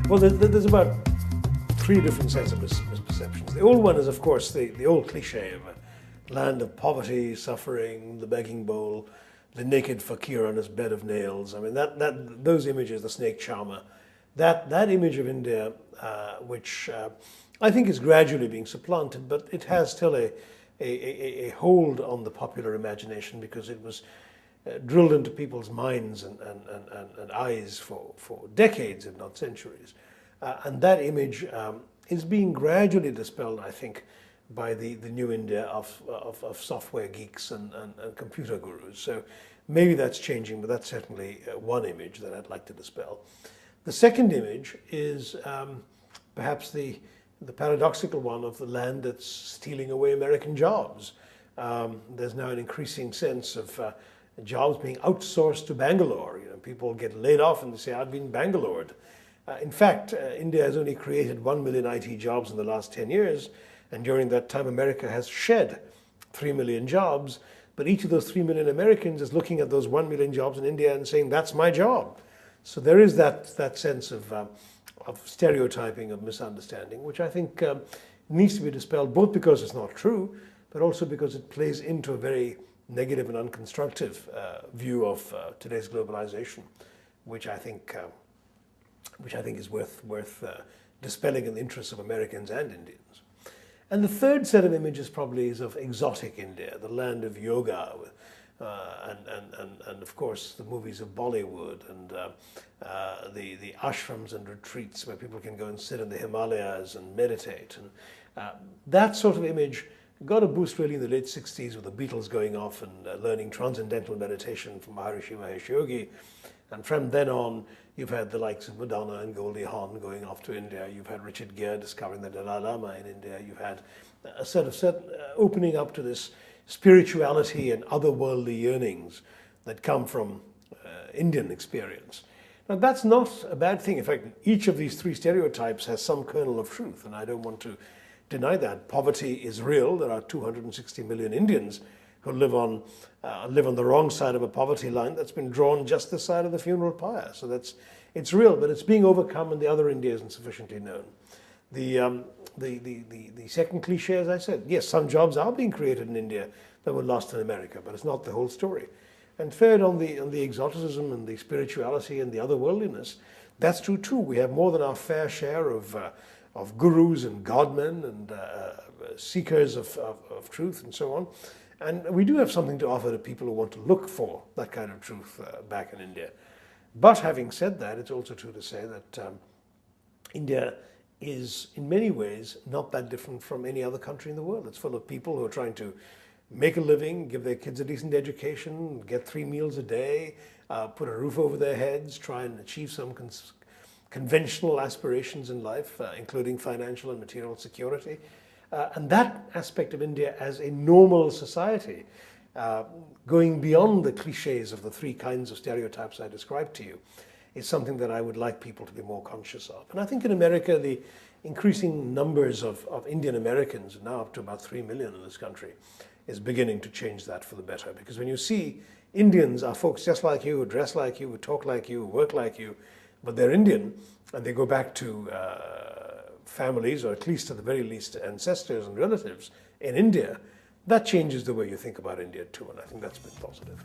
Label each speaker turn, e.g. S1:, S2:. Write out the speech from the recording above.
S1: Well, there's about three different sets of misperceptions. The old one is, of course, the old cliche of a land of poverty, suffering, the begging bowl, the naked fakir on his bed of nails. I mean, those images, the snake charmer, that image of India, which I think is gradually being supplanted, but it has still a hold on the popular imagination because it was drilled into people's minds and eyes for decades, if not centuries. And that image is being gradually dispelled, I think, by the new India of software geeks and computer gurus. So maybe that's changing, but that's certainly one image that I'd like to dispel. The second image is perhaps the paradoxical one of the land that's stealing away American jobs. There's now an increasing sense of jobs being outsourced to Bangalore. You know, people get laid off and they say, I've been Bangalored. In fact, India has only created 1 million IT jobs in the last 10 years, and during that time America has shed 3 million jobs, but each of those 3 million Americans is looking at those 1 million jobs in India and saying, that's my job. So there is that sense of stereotyping, of misunderstanding, which I think needs to be dispelled, both because it's not true, but also because it plays into a very negative and unconstructive view of today's globalization, which I think is worth dispelling in the interests of Americans and Indians. And the third set of images probably is of exotic India, the land of yoga, and of course the movies of Bollywood and the ashrams and retreats where people can go and sit in the Himalayas and meditate. And that sort of image got a boost really in the late 60s with the Beatles going off and learning transcendental meditation from Maharishi Mahesh Yogi. And from then on, you've had the likes of Madonna and Goldie Hawn going off to India. You've had Richard Gere discovering the Dalai Lama in India. You've had a sort of opening up to this spirituality and otherworldly yearnings that come from Indian experience. Now, that's not a bad thing. In fact, each of these three stereotypes has some kernel of truth, and I don't want to deny that. Poverty is real. There are 260 million Indians who live on the wrong side of a poverty line that's been drawn just this side of the funeral pyre. So it's real, but it's being overcome, and the other India isn't sufficiently known. The second cliche, as I said, yes, some jobs are being created in India that were lost in America, but it's not the whole story. And third, on the exoticism and the spirituality and the otherworldliness, that's true too. We have more than our fair share of gurus and godmen and seekers of truth and so on. And we do have something to offer to people who want to look for that kind of truth back in India. But having said that, it's also true to say that India is in many ways not that different from any other country in the world. It's full of people who are trying to make a living, give their kids a decent education, get 3 meals a day, put a roof over their heads, try and achieve some conventional aspirations in life, including financial and material security. And that aspect of India as a normal society, going beyond the cliches of the three kinds of stereotypes I described to you, is something that I would like people to be more conscious of. And I think in America, the increasing numbers of Indian Americans, now up to about 3 million in this country, is beginning to change that for the better. Because when you see Indians are folks just like you, who dress like you, who talk like you, who work like you, but they're Indian, and they go back to families, or at least at the very least ancestors and relatives in India, that changes the way you think about India too, and I think that's been positive.